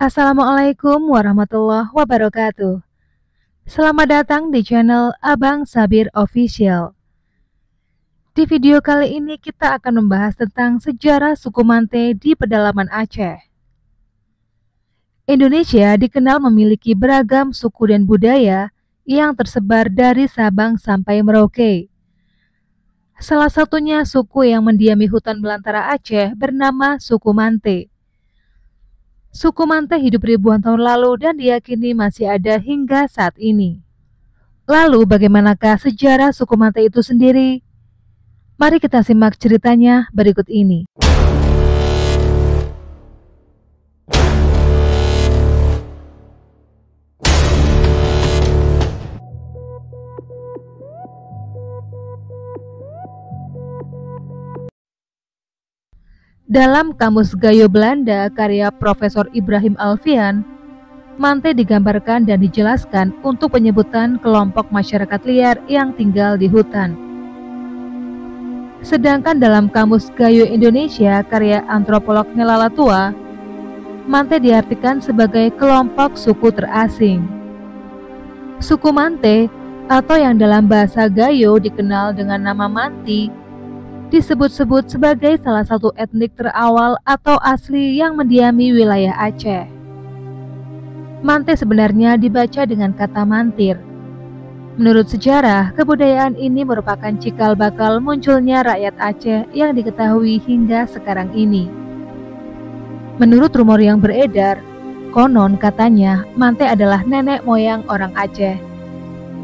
Assalamualaikum warahmatullahi wabarakatuh. Selamat datang di channel Abang Sabir Official. Di video kali ini kita akan membahas tentang sejarah suku Mante di pedalaman Aceh. Indonesia dikenal memiliki beragam suku dan budaya yang tersebar dari Sabang sampai Merauke. Salah satunya suku yang mendiami hutan belantara Aceh bernama suku Mante. Suku Mante hidup ribuan tahun lalu dan diyakini masih ada hingga saat ini. Lalu bagaimanakah sejarah suku Mante itu sendiri? Mari kita simak ceritanya berikut ini. Dalam Kamus Gayo Belanda karya Profesor Ibrahim Alfian, Mante digambarkan dan dijelaskan untuk penyebutan kelompok masyarakat liar yang tinggal di hutan. Sedangkan dalam Kamus Gayo Indonesia karya antropolog Nela Latua, Mante diartikan sebagai kelompok suku terasing. Suku Mante atau yang dalam bahasa Gayo dikenal dengan nama Manti disebut-sebut sebagai salah satu etnik terawal atau asli yang mendiami wilayah Aceh. Mante sebenarnya dibaca dengan kata mantir. Menurut sejarah, kebudayaan ini merupakan cikal bakal munculnya rakyat Aceh yang diketahui hingga sekarang ini. Menurut rumor yang beredar, konon katanya Mante adalah nenek moyang orang Aceh,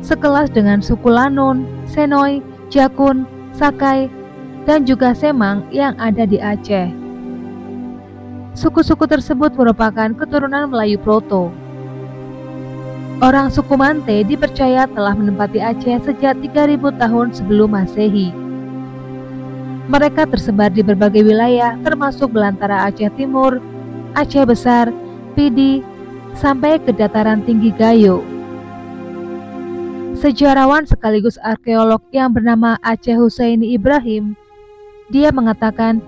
sekelas dengan suku Lanun, Senoy, Jakun, Sakai, dan juga Semang yang ada di Aceh. Suku-suku tersebut merupakan keturunan Melayu Proto. Orang suku Mante dipercaya telah menempati Aceh sejak 3000 tahun sebelum Masehi. Mereka tersebar di berbagai wilayah termasuk belantara Aceh Timur, Aceh Besar, Pidi, sampai ke dataran tinggi Gayo. Sejarawan sekaligus arkeolog yang bernama Aceh Husaini Ibrahim, dia mengatakan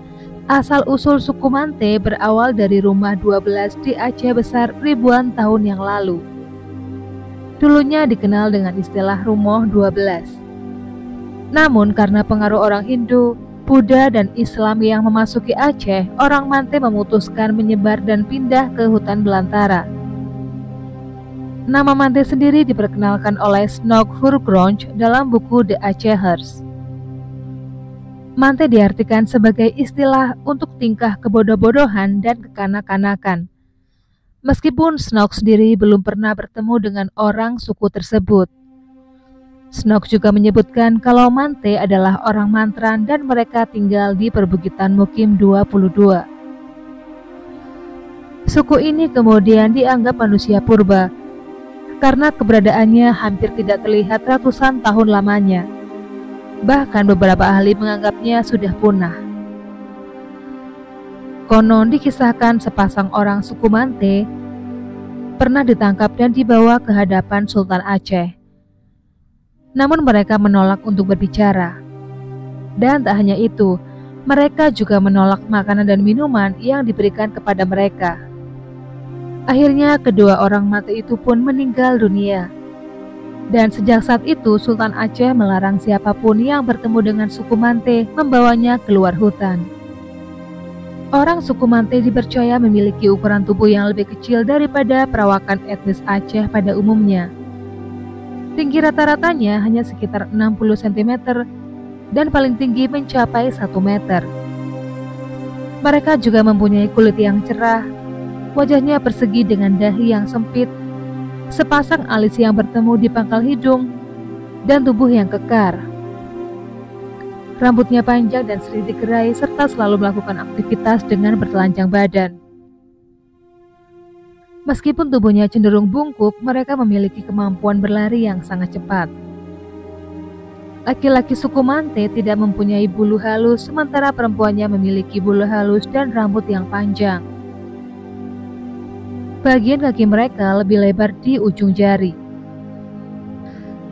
asal-usul suku Mante berawal dari rumah 12 di Aceh Besar ribuan tahun yang lalu. Dulunya dikenal dengan istilah Rumoh 12. Namun karena pengaruh orang Hindu, Buddha, dan Islam yang memasuki Aceh, orang Mante memutuskan menyebar dan pindah ke hutan belantara. Nama Mante sendiri diperkenalkan oleh Snoek Hurgronje dalam buku The Acehers. Mante diartikan sebagai istilah untuk tingkah kebodoh-bodohan dan kekanak-kanakan. Meskipun Snoek sendiri belum pernah bertemu dengan orang suku tersebut. Snoek juga menyebutkan kalau Mante adalah orang Mantran dan mereka tinggal di perbukitan Mukim 22. Suku ini kemudian dianggap manusia purba karena keberadaannya hampir tidak terlihat ratusan tahun lamanya. Bahkan beberapa ahli menganggapnya sudah punah. Konon dikisahkan sepasang orang suku Mante pernah ditangkap dan dibawa ke hadapan Sultan Aceh. Namun mereka menolak untuk berbicara. Dan tak hanya itu, mereka juga menolak makanan dan minuman yang diberikan kepada mereka. Akhirnya kedua orang Mante itu pun meninggal dunia. Dan sejak saat itu Sultan Aceh melarang siapapun yang bertemu dengan suku Mante membawanya keluar hutan. Orang suku Mante dipercaya memiliki ukuran tubuh yang lebih kecil daripada perawakan etnis Aceh pada umumnya. Tinggi rata-ratanya hanya sekitar 60 cm dan paling tinggi mencapai 1 meter. Mereka juga mempunyai kulit yang cerah, wajahnya persegi dengan dahi yang sempit, sepasang alis yang bertemu di pangkal hidung, dan tubuh yang kekar. Rambutnya panjang dan sering digerai serta selalu melakukan aktivitas dengan bertelanjang badan. Meskipun tubuhnya cenderung bungkuk, mereka memiliki kemampuan berlari yang sangat cepat. Laki-laki suku Mante tidak mempunyai bulu halus, sementara perempuannya memiliki bulu halus dan rambut yang panjang. Bagian kaki mereka lebih lebar di ujung jari.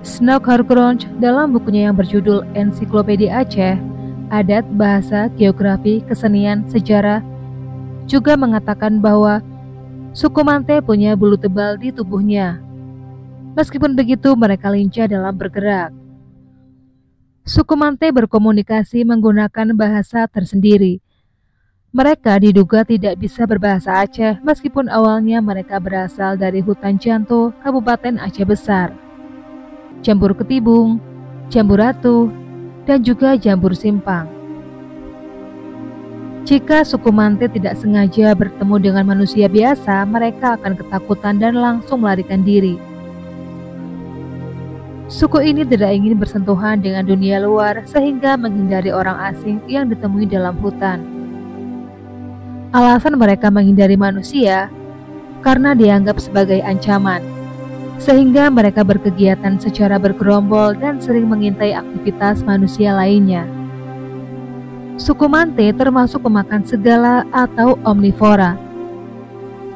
Snoek Hurgronje dalam bukunya yang berjudul Ensiklopedia Aceh, Adat, Bahasa, Geografi, Kesenian, Sejarah, juga mengatakan bahwa Suku Mante punya bulu tebal di tubuhnya. Meskipun begitu, mereka lincah dalam bergerak. Suku Mante berkomunikasi menggunakan bahasa tersendiri. Mereka diduga tidak bisa berbahasa Aceh meskipun awalnya mereka berasal dari hutan Janto, Kabupaten Aceh Besar. Jambur Ketibung, Jambur Ratu, dan juga Jambur Simpang. Jika suku Mante tidak sengaja bertemu dengan manusia biasa, mereka akan ketakutan dan langsung melarikan diri. Suku ini tidak ingin bersentuhan dengan dunia luar sehingga menghindari orang asing yang ditemui dalam hutan. Alasan mereka menghindari manusia karena dianggap sebagai ancaman, sehingga mereka berkegiatan secara bergerombol dan sering mengintai aktivitas manusia lainnya. Suku Mante termasuk pemakan segala atau omnivora.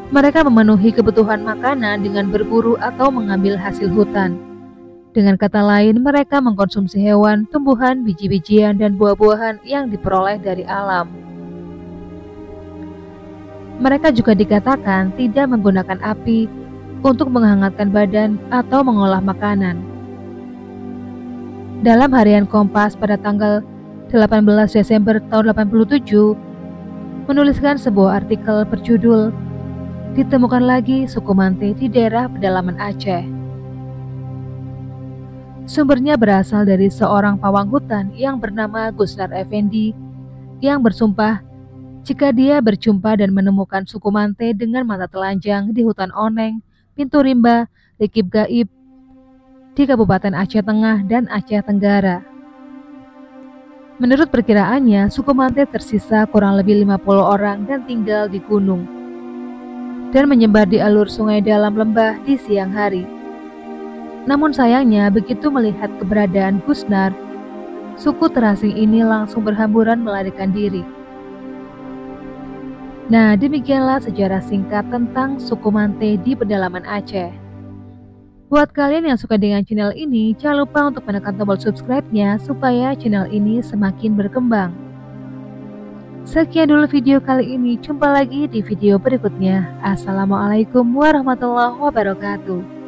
Mereka memenuhi kebutuhan makanan dengan berburu atau mengambil hasil hutan. Dengan kata lain, mereka mengkonsumsi hewan, tumbuhan, biji-bijian, dan buah-buahan yang diperoleh dari alam. Mereka juga dikatakan tidak menggunakan api untuk menghangatkan badan atau mengolah makanan. Dalam harian Kompas pada tanggal 18 Desember tahun 87 menuliskan sebuah artikel berjudul "Ditemukan lagi suku Mante di daerah pedalaman Aceh". Sumbernya berasal dari seorang pawang hutan yang bernama Gusnar Effendi yang bersumpah jika dia berjumpa dan menemukan suku Mante dengan mata telanjang di hutan Oneng, Pintu Rimba, Likip Gaib di Kabupaten Aceh Tengah dan Aceh Tenggara. Menurut perkiraannya, suku Mante tersisa kurang lebih 50 orang dan tinggal di gunung dan menyebar di alur sungai dalam lembah di siang hari. Namun sayangnya, begitu melihat keberadaan Gusnar, suku terasing ini langsung berhamburan melarikan diri. Nah, demikianlah sejarah singkat tentang suku Mante di pedalaman Aceh. Buat kalian yang suka dengan channel ini, jangan lupa untuk menekan tombol subscribe-nya supaya channel ini semakin berkembang. Sekian dulu video kali ini, jumpa lagi di video berikutnya. Assalamualaikum warahmatullahi wabarakatuh.